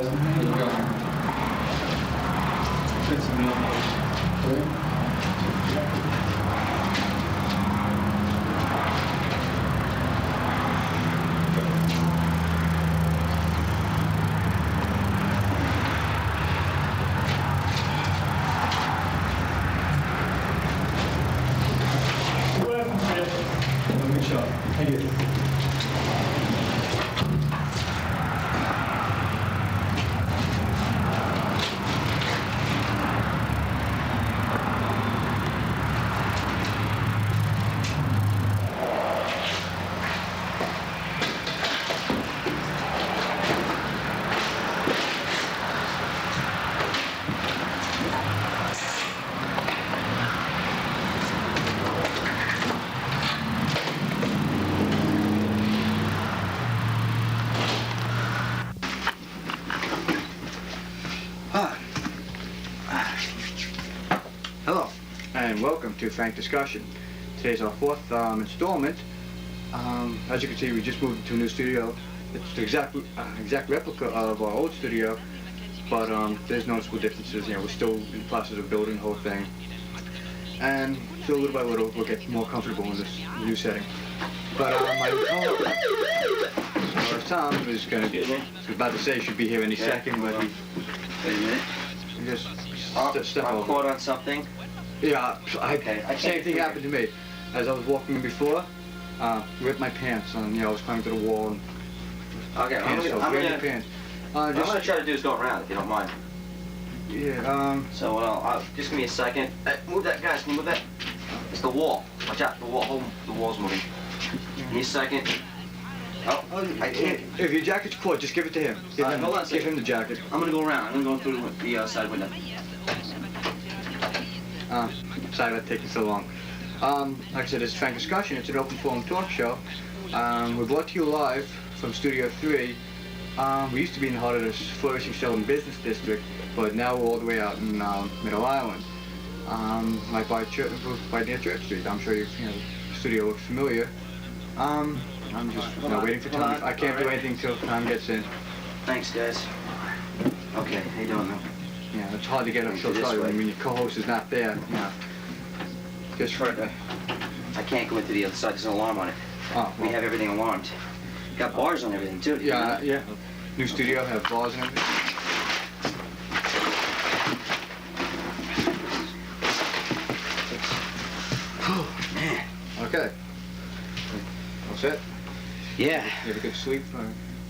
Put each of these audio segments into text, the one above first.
pleasant. Here we go. Put some milk. Okay. Good shot. Thank you. Hello, and welcome to Frank Discussion. Today's our fourth installment. As you can see, we just moved into a new studio. It's the exact replica of our old studio, but there's noticeable differences. You know, we're still in the process of building the whole thing, and so little by little we'll get more comfortable in this new setting. But my Tom is going to. I was about to say should be here any second, but he. Wait a minute. Just step I'm over. caught on something. Yeah, I same thing happened to me. As I was walking before, ripped my pants on. I was climbing to the wall. And Okay, I'm pants, gonna try to do is go around if you don't mind. Yeah. So just give me a second. Move that, guys. Move that. It's the wall. Watch out. The wall. The wall's moving. Give me a second. Oh, I can't. If your jacket's caught, just give it to him. Hold on a Give second. him the jacket. I'm gonna go around. I'm gonna go through the side window. Sorry about taking so long. Like I said, it's Frank Discussion. It's an open forum talk show. We're brought to you live from Studio 3. We used to be in the heart of this flourishing Sheldon business district, but now we're all the way out in Middle Island, like by near Church Street. I'm sure the studio looks familiar. I'm just waiting for time. I can't do anything till time gets in. Thanks, guys. Okay, how you doing now? Yeah, it's hard to get up so early when your co-host is not there. Just for I can't go into the other side. There's an alarm on it. Oh, We have everything alarmed. Got bars on everything too. Yeah. New studio, have bars and everything. Oh man. Okay. All set? Yeah. You have a good sleep?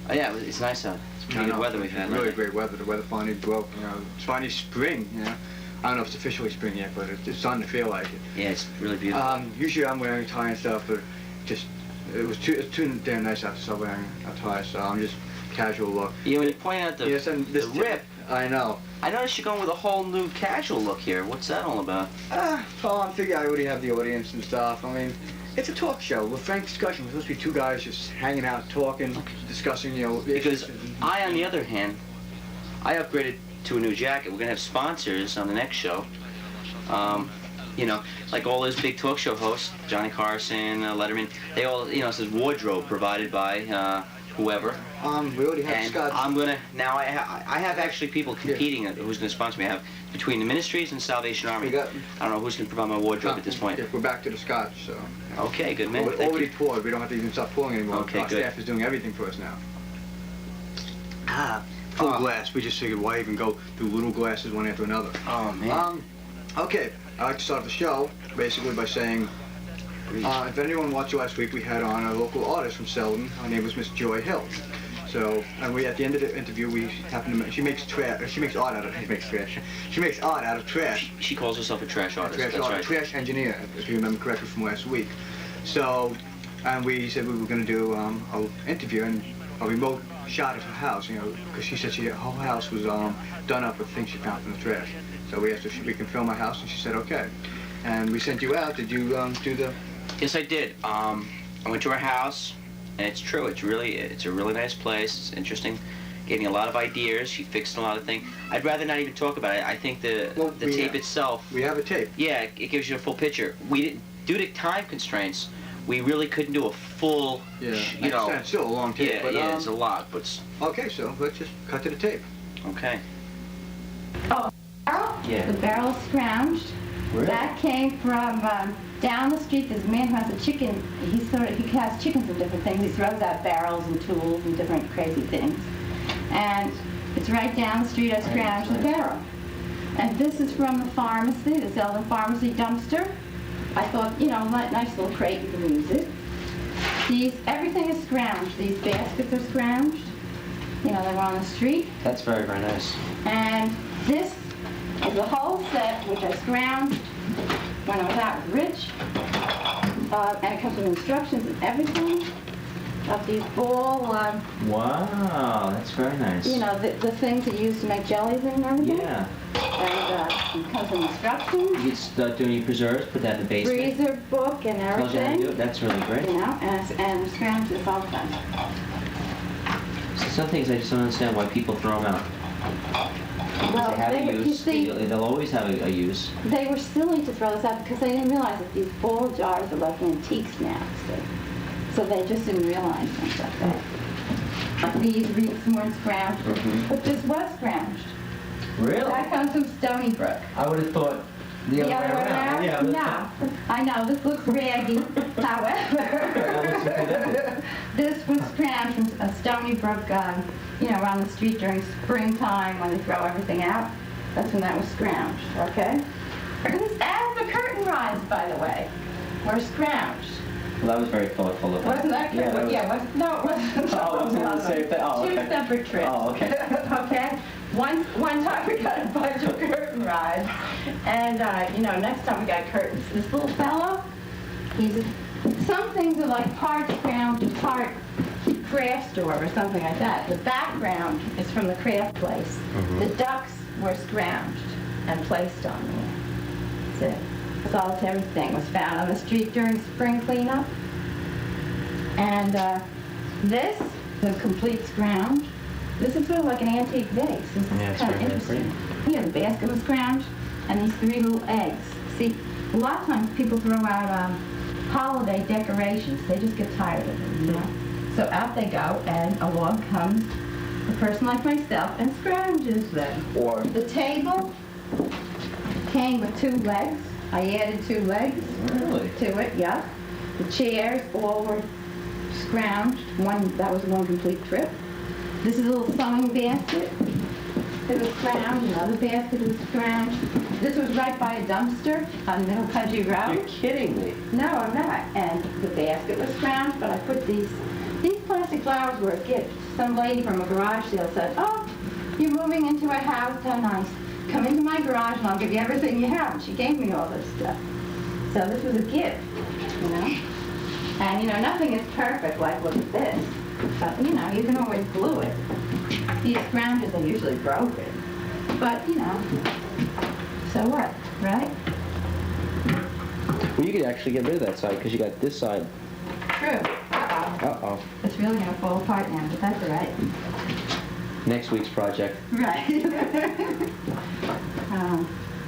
Oh yeah, it's nice out. It's pretty good weather we've had. Really great weather. The weather finally broke. It's finally spring. I don't know if it's officially spring yet, but it's starting to feel like it. Yeah, it's really beautiful. Usually I'm wearing a tie and stuff, but it's too damn nice out to start wearing a tie, so I'm just casual look. Yeah, when you point out the rip, I know. I noticed you're going with a whole new casual look here. What's that all about? Well, I figure I already have the audience and stuff. I mean, it's a talk show. With Frank Discussion, we're supposed to be two guys just hanging out, talking, discussing, Because I, on the other hand, I upgraded to a new jacket. We're gonna have sponsors on the next show. Like all those big talk show hosts, Johnny Carson, Letterman. They all, it says wardrobe provided by whoever. We already have And Scott. I'm gonna now. I have actually people competing. Who's gonna sponsor me? I have between the Ministries and Salvation Army. I don't know who's gonna provide my wardrobe at this point. We're back to the Scotch, so. Okay, good man. We're already poured. We don't have to even start pouring anymore. Okay, Our good. staff is doing everything for us now. Full glass. We just figured why even go through little glasses one after another. Oh man. Okay. I'd like to start the show basically by saying, if anyone watched last week, we had on a local artist from Selden. Her name was Miss Joy Hill. So, and we at the end of the interview, we happened to she makes art out of trash. She calls herself a trash artist. That's right. Trash engineer, if you remember correctly from last week. So, and we said we were going to do an interview and a remote shot of her house, because she said her whole house was done up with things she found from the trash. So we asked her if we can film her house, and she said okay. And we sent you out. Did you do the? Yes, I did. I went to her house, and it's true. It's a really nice place. It's interesting. Getting a lot of ideas. She fixed a lot of things. I'd rather not even talk about it. I think the tape itself. We have a tape. Yeah, it gives you a full picture. We didn't, due to time constraints, we really couldn't do a full. Yeah. It's still a long tape. Yeah, but, it's a lot, but. Okay, so let's just cut to the tape. Okay. Oh, barrel? Yeah. The barrel scrounged. Really? That came from down the street. There's a man who has a chicken. He has chickens and different things. He throws out barrels and tools and different crazy things. And it's right down the street. I scrounged the barrel. And this is from the pharmacy, the Zeldin Pharmacy dumpster. I thought, you know, nice little crate, you can use it. Everything is scrounged. These baskets are scrounged. You know, they were on the street. That's very, very nice. And this is the whole set, which I scrounged when I was out with Rich. And it comes with instructions and everything of these ball, Wow, that's very nice. you know, the things that you use to make jellies and everything. Yeah. And it comes with instructions, You start doing your preserves, put that in the basement. freezer book and Tells you how to do everything. it. That's really great. You know, and scrounged this all the time. So some things I just don't understand why people throw them out. Well, They have a you use. see, They'll always have a use. they were silly to throw this out because they didn't realize that these ball jars are like antiques now, see? So they just didn't realize things like that. These wreaths weren't scrounged, but this was scrounged. Really? That comes from Stony Brook. I would have thought the other way around. Yeah, No, I know, this looks raggy, however. This was scrounged from Stony Brook, you know, around the street during springtime when they throw everything out. That's when that was scrounged, okay? And the curtain rods, by the way, were scrounged. Well, that was very thoughtful of them. Wasn't that Yeah, good? that was- Yeah, no, it wasn't. Oh, it wasn't the same thing? Oh, Two okay. separate trips. Oh, okay. Okay? One time we got a bunch of curtain rods, and, you know, next time we got curtains. This little fellow, some things are like part scrounged, part craft store or something like that. The background is from the craft place. The ducks were scrounged and placed on there. That's it. Solitary thing was found on the street during spring cleanup. And this is a complete scrounge. This is sort of like an antique vase. This is Yeah, it's kind of very interesting. Here, the basket was scrounged, and these three little eggs. See, a lot of times people throw out holiday decorations. They just get tired of them, you know? So out they go, and along comes a person like myself and scrounges them. Or The table came with 2 legs. I added 2 legs really? to it, yeah. The chairs all were scrounged. That was one complete trip. This is a little sewing basket. It was scrounged. Another basket was scrounged. This was right by a dumpster on Middle Country Road. You're kidding me. No, I'm not. And the basket was scrounged, but I put these plastic flowers were a gift. Some lady from a garage sale said, "Oh, you're moving into a house, how nice. Come into my garage and I'll give you everything you have." And she gave me all this stuff. So this was a gift, you know? And, you know, nothing is perfect, like look at this. But, you know, you can always glue it. These scrounges are usually broken. But, you know, so what, right? Well, you could actually get rid of that side because you got this side. True. Uh-oh. Uh-oh. It's really going to fall apart now, but that's all right. Next week's project. Right.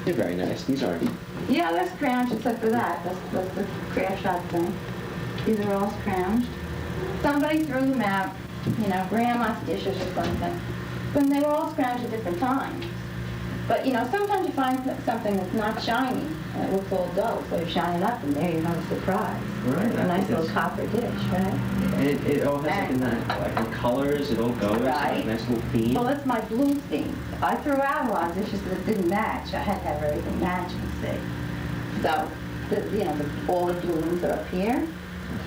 They're very nice. These aren't. Yeah, they're scrounged except for that. That's the craft shop thing. These are all scrounged. Somebody threw them out, you know, grandma's dishes or something. But they were all scrounged at different times. But, you know, sometimes you find something that's not shiny and it looks all dull, so you shine it up and there you have a surprise. Right. A nice little copper dish, right? And it all has like the colors. It all goes. Right. Like, nice little theme. Well, that's my blue theme. I threw out a lot of dishes that didn't match. I had to have everything matching, see. So, you know, all the blooms are up here,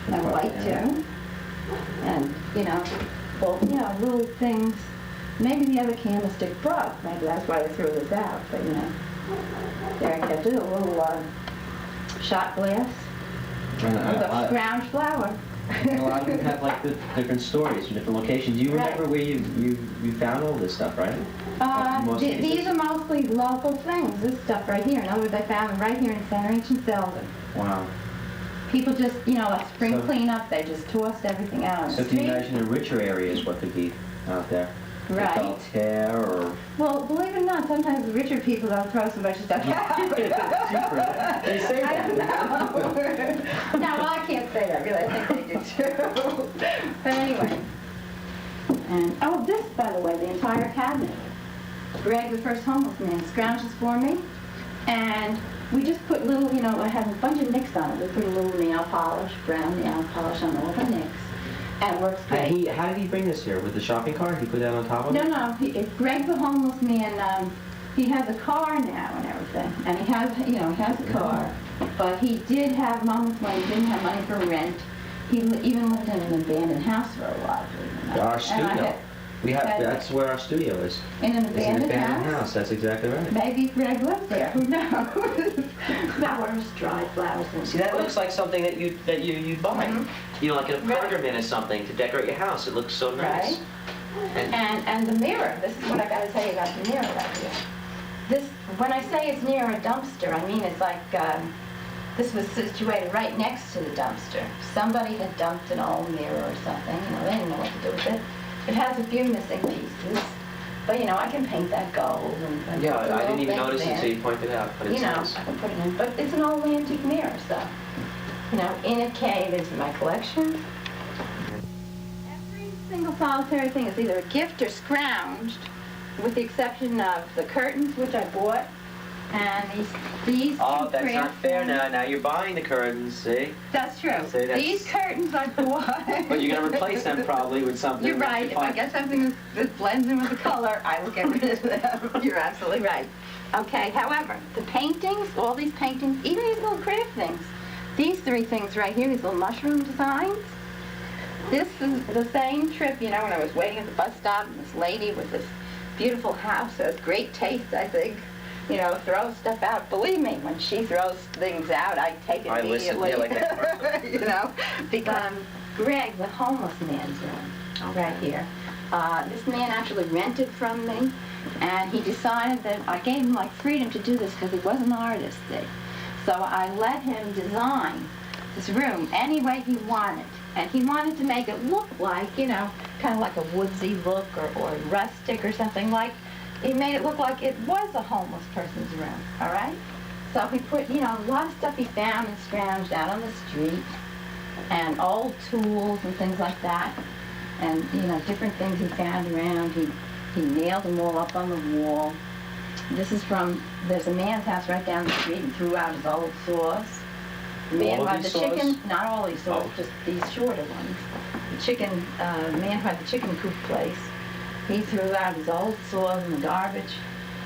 and white too. And, you know, well, you know, little things. Maybe the other candlestick broke. Maybe that's why they threw this out. But, you know, there I kept it, a little shot glass with a scrounged flower. A lot of them have like the different stories from different locations. Do you remember where you found all this stuff, right? Most cases. These are mostly local things, this stuff right here. In other words, I found them right here in Center Inch and Zeldin. Wow. People just, you know, like spring So- cleanup, they just tossed everything out on So the can you street. imagine in richer areas what could be out there? Right. Like Altair or... Well, believe it or not, sometimes the richer people don't throw so much stuff out. They say I that. don't know. No, well, I can't say that, because I think they do too. But anyway. And, oh, this, by the way, the entire cabinet Greg, the first homeless man, scrounges for me, and we just put little, you know, I have a bunch of nicks on it. We put a little nail polish, brown nail polish on all the nicks, and it works great. How did he bring this here? With the shopping cart? He put that on top of it? No, Greg, the homeless man, he has a car now and everything, and he has a car, but he did have moments when he didn't have money for rent. He even lived in an abandoned house for a while. believe it or not. Our studio. That's where our studio is. In an It's an abandoned abandoned house? house. That's exactly right. Maybe Greg lives there, who knows? Flowers, dried flowers. And See, that looks like something that you'd buy. Mhm. You know, like a Right. pergament or something to decorate your house. It looks so nice. Right. And the mirror, this is what I gotta tell you about the mirror right here. This, when I say it's near a dumpster, I mean it's like, this was situated right next to the dumpster. Somebody had dumped an old mirror or something, you know, they didn't know what to do with it. It has a few missing pieces, but you know, I can paint that gold and Yeah, put I little didn't even things notice it in. until you pointed it out, but it's You know, nice. I can put it in, but it's an old antique mirror, so, you know, in a cave is my collection. Every single solitary thing is either a gift or scrounged, with the exception of the curtains, which I bought, and these Oh, two that's not craft fair ones. now. Now you're buying the curtains, see? That's true. See, that's- These curtains I bought. But you're gonna replace them probably with something. You're right. If I get something that blends in with the color, I will get rid of them. You're absolutely right. Okay, however, the paintings, all these paintings, even these little craft things, these three things right here, these little mushroom designs, this is the same trip, you know, when I was waiting at the bus stop and this lady with this beautiful house, has great taste, I think, you know, throws stuff out. Believe me, when she throws things out, I take it I listen, immediately. yeah, like that. You know, because Greg, the homeless man's room, right here. This man actually rented from me, and he decided that I gave him like freedom to do this because he was an artist. See? So I let him design this room any way he wanted, and he wanted to make it look like, you know, kind of like a woodsy look or rustic or something like. He made it look like it was a homeless person's room, all right? So he put, you know, a lot of stuff he found and scrounged out on the street, and old tools and things like that, and, you know, different things he found around. He nailed them all up on the wall. This is from, there's a man's house right down the street, and threw out his old saws. The man All of who had the these saws? chicken, not all these saws, Oh. just these shorter ones. The chicken, man who had the chicken coop place, he threw out his old saws in the garbage,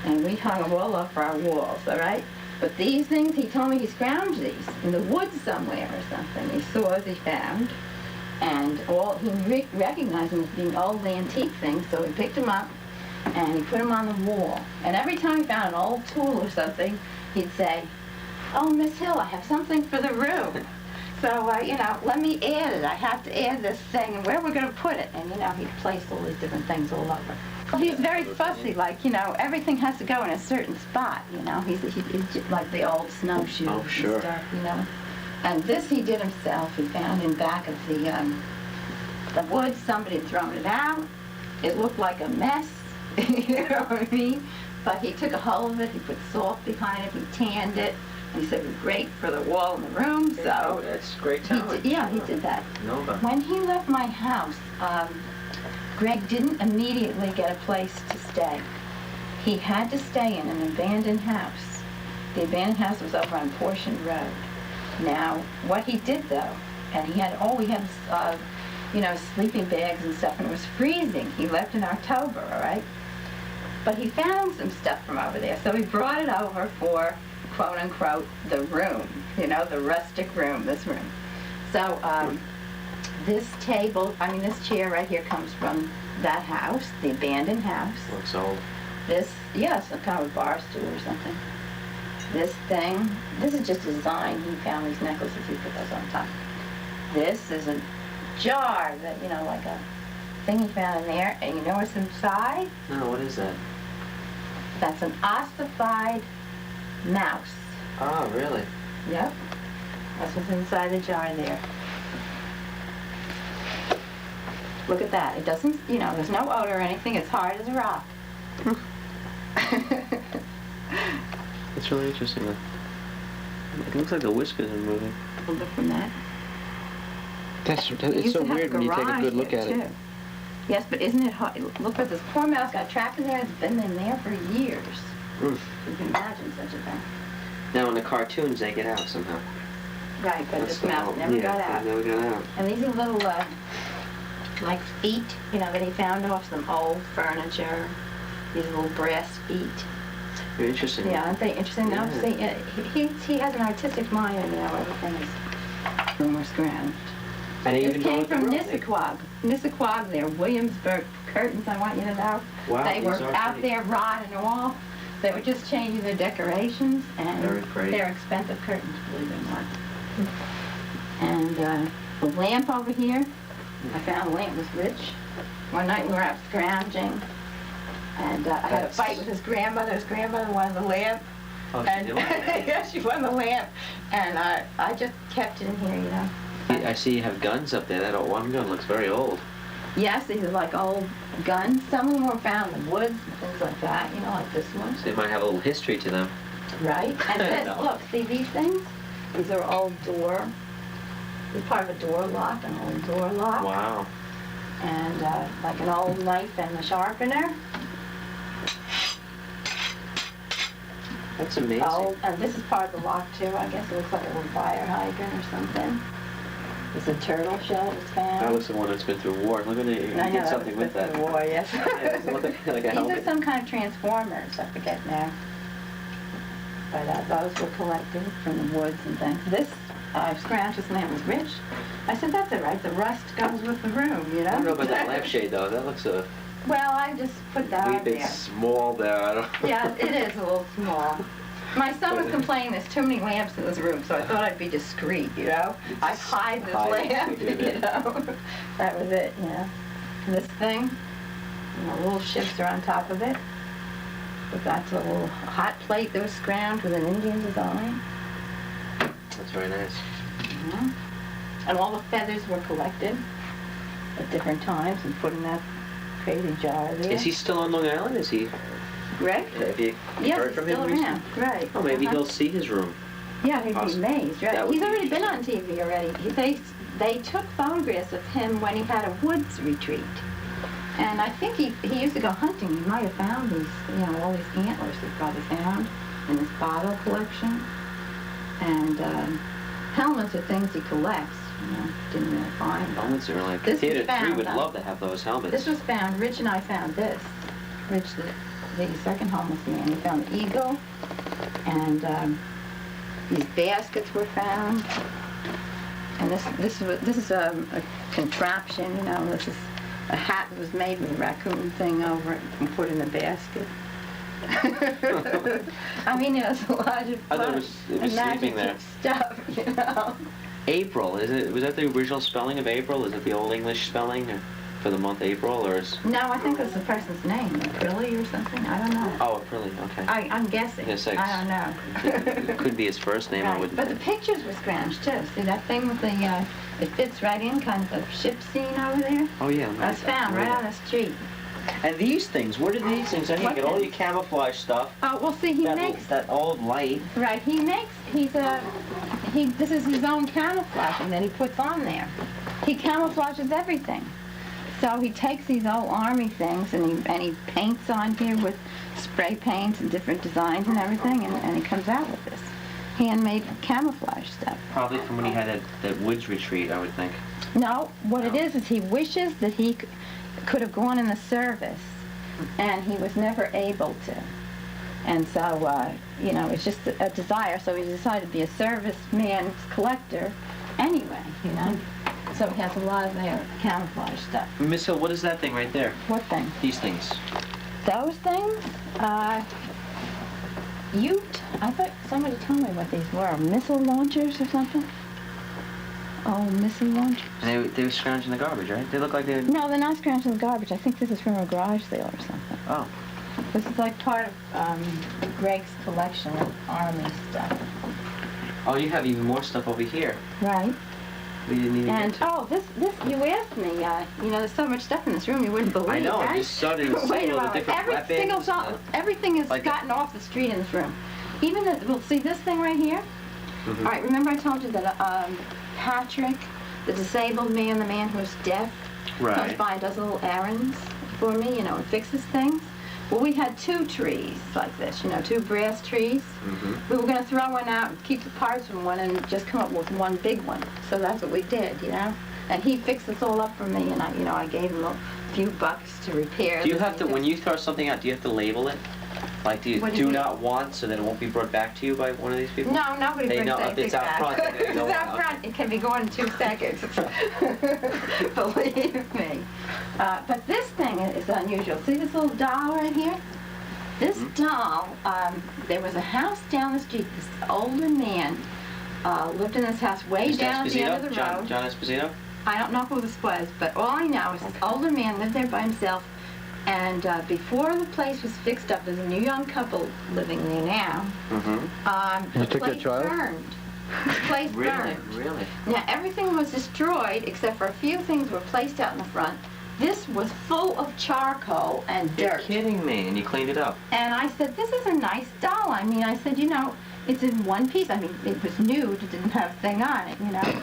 and we hung them all up for our walls, all right? But these things, he told me he scrounged these in the woods somewhere or something. These saws he found, and he recognized them as being old antique things, so he picked them up, and he put them on the wall. And every time he found an old tool or something, he'd say, "Oh, Miss Hill, I have something for the room. So, you know, let me add it. I have to add this thing, and where we're going to put it." And, you know, he'd place all these different things all over. He's very fussy, like, you know, everything has to go in a certain spot, you know. He's just like the old snowshoes Oh, sure. and stuff, you know. And this he did himself. He found in back of the woods. Somebody had thrown it out. It looked like a mess, you know what I mean? But he took a hold of it. He put salt behind it. He tanned it. He said it was great for the wall in the room, Oh, so that's great he talent. did, yeah, he did that. Nova. When he left my house, Greg didn't immediately get a place to stay. He had to stay in an abandoned house. The abandoned house was over on Portion Road. Now, what he did though, and he had you know, sleeping bags and stuff, and it was freezing. He left in October, all right? But he found some stuff from over there, so he brought it over for, quote unquote, the room, you know, the rustic room, this room. So, this chair right here comes from that house, the abandoned house. Looks old. This, yes, a kind of a bar stool or something. This thing, this is just a design. He found these necklaces, he put those on top. This is a jar that, you know, like a thing he found in there, and you know what's inside? No, what is that? That's an ossified mouse. Oh, really? Yep. That's what's inside the jar there. Look at that. It doesn't, you know, there's no odor or anything. It's hard as a rock. It's really interesting. It looks like the whiskers are moving. A little bit from that. It's We used so to have weird when you take a garage good look here, at it. too. Yes, but isn't it hard? Look at this poor mouse got trapped in there. It's been in there for years. Mm. You can imagine such a thing. Now in the cartoons, they get out somehow. Right, but That's this mouse never got out. They never got out. And these are little, like feet, you know, that he found off some old furniture. These little brass feet. Very interesting. Yeah, aren't they interesting? Now, Yeah. see, he has an artistic mind, and you know, everything is rumor scrounged. And they This even go came with the from room. Nissaquag. Nissaquag, they're Williamsburg curtains, I want you to know. Wow, They were these are out pretty. there rotting off. They were just changing their decorations, and Very pretty. they're expensive curtains, believe it or not. And the lamp over here, I found the lamp was rich. One night we were out scrounging, and I had a That's- fight with his grandmother. His grandmother wanted the lamp. Oh, And she did? yeah, she won the lamp, and I just kept it in here, you know. I see you have guns up there. That one gun looks very old. Yes, these are like old guns. Some of them were found in the woods and things like that, you know, like this one. So they might have a little history to them. Right? And this, No. look, see these things? These are old door. They're part of a door lock, an old door lock. Wow. And like an old knife and a sharpener. That's amazing. Oh, and this is part of the lock too. I guess it looks like a little fire hydrant or something. It's a turtle shell that was found. That looks the one that's been through war. Look at it. You I know, did that something was with that. the war, yes. Yeah, it looked like a These are helmet. some kind of transformers, I forget now. But those were collected from the woods and things. This, Scrounge's lamp was rich. I said, that's all right, the rust goes with the room, you know? I don't know about that lampshade though. That looks a Well, I just put that wee out bit there. small there. I don't. Yeah, it is a little small. My son was complaining there's too many lamps in this room, so I thought I'd be discreet, you know? I'd hide this Hide it, lamp, you did you know? That was it, you know? This thing, you know, little ships are on top of it. But that's a little hot plate that was scrounged with an Indian design. That's very nice. Mhm. And all the feathers were collected at different times and put in that crazy jar there. Is he still on Long Island? Is he? Greg? Have you Yes, heard he's from still him recently? around. Right. Oh, maybe Uh-huh. he'll see his room. Yeah, he'd be Awesome. amazed, right? That would He's be already been on TV already. They took photographs of him when he had a woods retreat. And I think he used to go hunting. He might have found these, you know, all these antlers he probably found in his bottle collection. And helmets are things he collects, you know, didn't really find them. Helmets are like. This was Theater 3 found, would though. love to have those helmets. This was found, Rich and I found this. Rich, the second homeless man, he found the eagle, and these baskets were found. And this is a contraption, you know, this is a hat that was made with a raccoon thing over it and put in a basket. I mean, it was a lot of I thought fun, it was sleeping there. imaginative stuff, you know. April, was that the original spelling of April? Is it the Old English spelling for the month April, or is? No, I think it's the person's name, Aprilli or something, I don't know. Oh, Aprilli, okay. I'm guessing. Yes, I don't know. It could be his first name, I Right. wouldn't But the think. pictures were scrounged too. See that thing with the, it fits right in, kind of a ship scene over there? Oh, yeah. That's found right on the street. And these things, where did these things, I think, What get all thing? your camouflage stuff, Oh, well, see, he that, makes, that old light. right, this is his own camouflaging that he puts on there. He camouflages everything. So he takes these old army things and he paints on here with spray paints and different designs and everything, and he comes out with this handmade camouflage stuff. Probably from when he had that woods retreat, I would think. No, what it is he wishes that he could have gone in the service, and he was never able to. And so, you know, it's just a desire, so he decided to be a serviceman's collector anyway, you know. So he has a lot of their camouflage stuff. Miss Hill, what is that thing right there? What thing? These things. Those things? I thought somebody told me what these were. Missile launchers or something? Oh, missile launchers? And they were scrounging the garbage, right? They look like they're... No, they're not scrounging the garbage. I think this is from a garage sale or something. Oh. This is like part of Greg's collection of army stuff. Oh, you have even more stuff over here. Right. We didn't even And, get to. oh, this, you asked me, you know, there's so much stuff in this room you wouldn't believe, I know, right? I just started to see Wait a all the moment. different Every weapons. single thought, everything is Like- gotten off the street in this room. Even we'll see this thing right here? Mhm. All right, remember I told you that Patrick, the disabled man, the man who was deaf, Right. comes by and does little errands for me, you know, and fixes things. Well, we had 2 trees like this, you know, 2 brass trees. We were going to throw one out and keep the parts from one and just come up with one big one. So that's what we did, you know. And he fixed this all up for me, and I gave him a few bucks to repair. Do you this have and to, he when you throw something out, do you have to label it? Like, do you What do you do mean? not want so that it won't be brought back to you by one of these people? No, nobody They brings know if anything it's out back. front, they If know it's what- out front, it can be gone in 2 seconds. Believe me. But this thing is unusual. See this little doll right here? This doll, there was a house down the street. This older man lived in this house way Mr. down at the end of the Esposito? road. John Esposito? I don't know who this was, but all I know is this older man lived there by himself. And before the place was fixed up, there's a new young couple living there now. The place burned. The place burned. Really? Now, everything was destroyed except for a few things were placed out in the front. This was full of charcoal and You're dirt. kidding me, and you cleaned it up. And I said, this is a nice doll. I mean, I said, you know, it's in one piece. I mean, it was nude. It didn't have a thing on it, you know.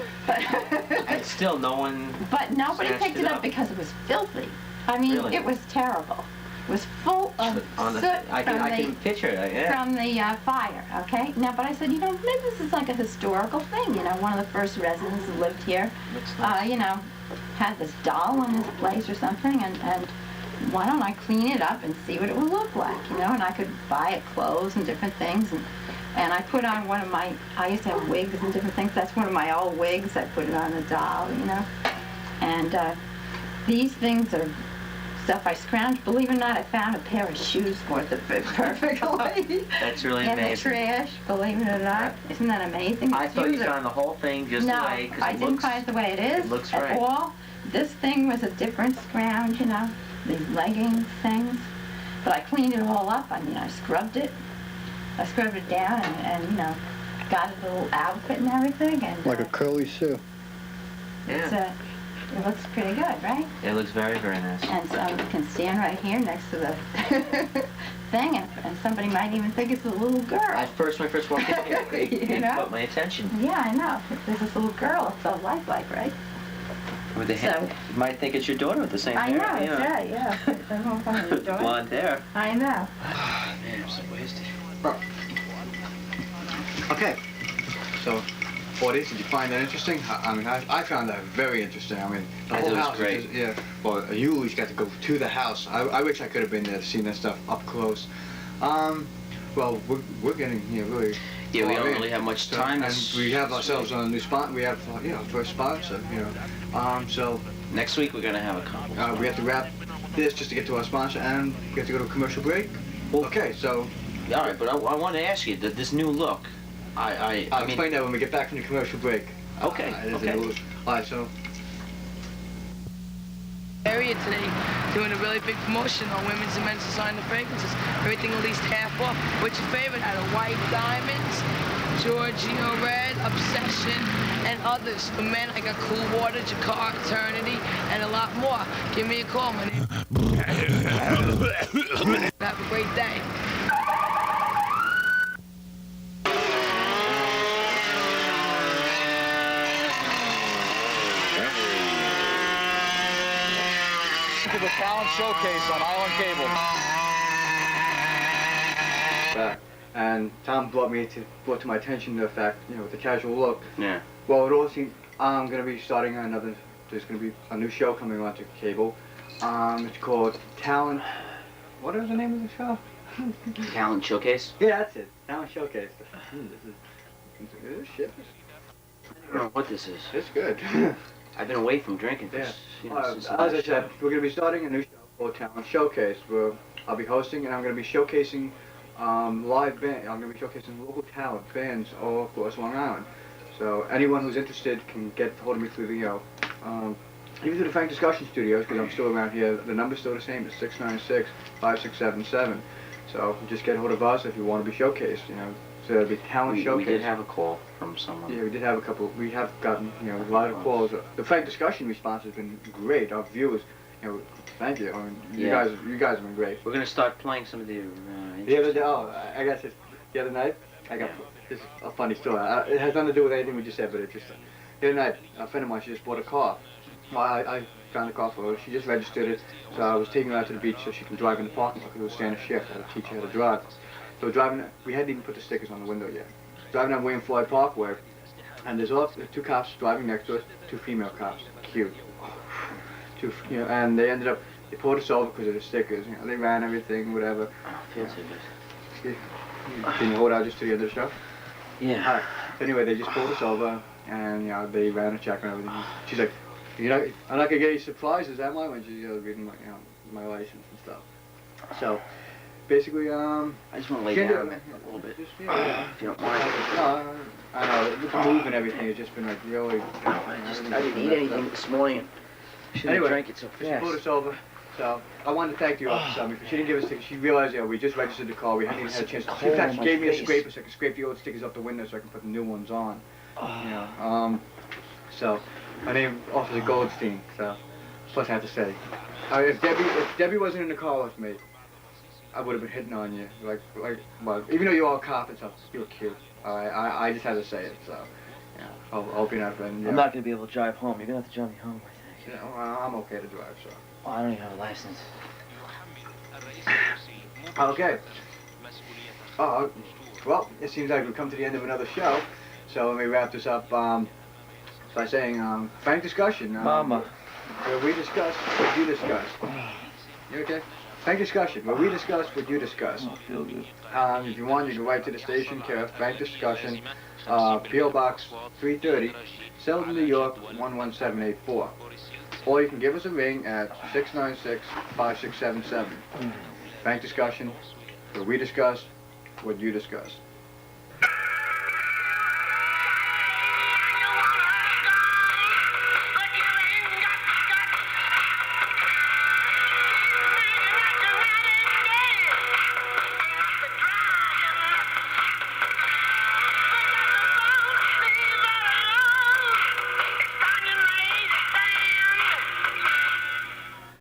And still, no one... But nobody snatched picked it it up up. because it was filthy. I mean, Really? it was terrible. It was full of On soot the, I can from picture it, yeah. from the fire, okay? Now, but I said, you know, maybe this is like a historical thing. You know, one of the first residents who lived here, Looks nice. you know, had this doll in his place or something, and why don't I clean it up and see what it would look like, you know? And I could buy it clothes and different things, and I put on one of my, I used to have wigs and different things. That's one of my old wigs. I put it on the doll, you know? And these things are stuff I scrounged. Believe it or not, I found a pair of shoes for it that fit perfectly. That's really in the amazing. trash, believe it or not. Isn't that amazing? I thought you Shoes are- found the whole thing just no, the way, because I it didn't looks... find it the way it is it looks at right. all. This thing was a different scrounge, you know, these leggings things. But I cleaned it all up. I mean, I scrubbed it. I scrubbed it down and you know, got a little outfit and everything. And Like a curly Sue. it's, Yeah, it looks pretty good, right? it looks very, very nice. And so you can stand right here next to the thing, and somebody might even think it's a little girl. When I first walked in here, You it know? caught my attention. Yeah, I know. There's this little girl. It's so lifelike, right? With the hair. You might think it's your daughter with the same I hair. know, you it's right, yeah. I don't know if I'm gonna enjoy it. Blonde hair. I know. Man, I'm so wasted. Okay, so audience, did you find that interesting? I mean, I found that very interesting. I mean, the I whole thought it was house. great. Is, yeah. Well, you always got to go to the house. I wish I could have been there, seen that stuff up close. Well, we're getting really. Yeah, we far don't in. really have much So- time. and this- we have ourselves on a new spot. We have, first sponsor. So Next week we're gonna have a couple. we have to wrap this just to get to our sponsor, and we have to go to a commercial break. Okay, so All right, but I want to ask you that this new look. I'll I mean, explain that when we get back from the commercial break. Okay, There's okay. a little- All right, so. Area today doing a really big promotion on women's and men's designer fragrances. Everything at least half off. What's your favorite? Out of White Diamonds, Giorgio Red, Obsession, and others. For men, I got Cool Water, Jacquard, Eternity, and a lot more. Give me a call. My name. Have a great day. To the talent showcase on Island Cable. Back. And Tom brought to my attention the fact, with the casual look. Yeah. Well, it all seems I'm going to be starting there's going to be a new show coming onto cable. It's called Talent. What is the name of the show? Talent showcase. Yeah, that's it. Talent Showcase. This shit I don't know what this is. it's good. I've been away from drinking for Yeah. since As the I last said, show. we're going to be starting a new show called Talent Showcase, where I'll be hosting, and I'm going to be showcasing live band. I'm going to be showcasing local talent bands all across Long Island. So anyone who's interested can get hold of me through the, even through the Frank Discussion Studios, because I'm still around here. The number's still the same. It's 696-5677. So just get hold of us if you want to be showcased. So it'll be Talent We Showcase. did have a call from someone. Yeah, we did have a couple. We have gotten, a lot of calls. The Frank Discussion response has been great. Our viewers, thank you. I mean, you Yeah. guys have been great. We're gonna start playing some of the. The other day, I got this. The other night, I got this is a funny story. It has nothing to do with anything we just said, but it just. The other night, a friend of mine, she just bought a car. Well, I found a car for her. She just registered it, so I was taking her out to the beach so she can drive in the parking lot because it was standard shift. I had to teach her how to drive. So driving, we hadn't even put the stickers on the window yet. Driving on William Floyd Parkway, and there's 2 cops driving next to us, 2 female cops, cute. And they ended up, they pulled us over because of the stickers. They ran everything, whatever. Can you hold out just to the end of the show? Yeah. Alright. Anyway, they just pulled us over, and they ran a check and everything. She's like, I'm not gonna get any surprises, am I? When she's reading my license and stuff. So, basically, I just want to lay down a little bit. Just, If you don't mind. No, I know. With the move and everything, it's just been like really. I didn't eat anything this morning. Shouldn't have drank it so She fast. pulled us over. So I wanted to thank the officer because she didn't give us tickets. She realized, we just registered the car. We hadn't even had a chance. She in fact, she gave me a scraper so I could scrape the old stickers off the window so I can put the new ones on. So my name is Officer Goldstein. So plus I have to say, if Debbie wasn't in the car with me, I would have been hitting on you. Well, even though you're all cop and stuff, you were cute. I just had to say it. So yeah, I hope you're not. I'm not gonna be able to drive home. You're gonna have to drive me home, I think. I'm okay to drive, so. Oh, I don't even have a license. Okay. Well, it seems like we've come to the end of another show. So let me wrap this up by saying, frank discussion. Mama. Where we discuss what you discuss. You okay? Frank discussion. Where we discuss what you discuss. I feel good. If you want, you can write to the station, care of Frank Discussion, P.O. Box 330, Selden, New York 11784. Or you can give us a ring at 696-5677. Frank Discussion, where we discuss what you discuss.